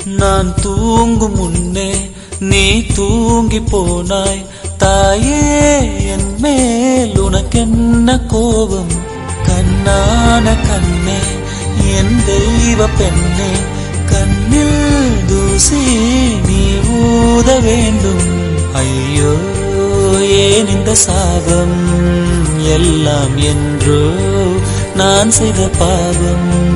நான் தூங்கும் முன்னே நீ தூங்கி போனாய் தாயே, என் மேல் உனக்கென்ன கோபம்? கண்ணான கண்ணே, என் தெய்வ பெண்ணே, கண்ணில் தூசி நீ ஊத வேண்டும். ஐயோ ஏன் இந்த சாபம்? எல்லாம் என்றோ நான் செய்த பாவம்.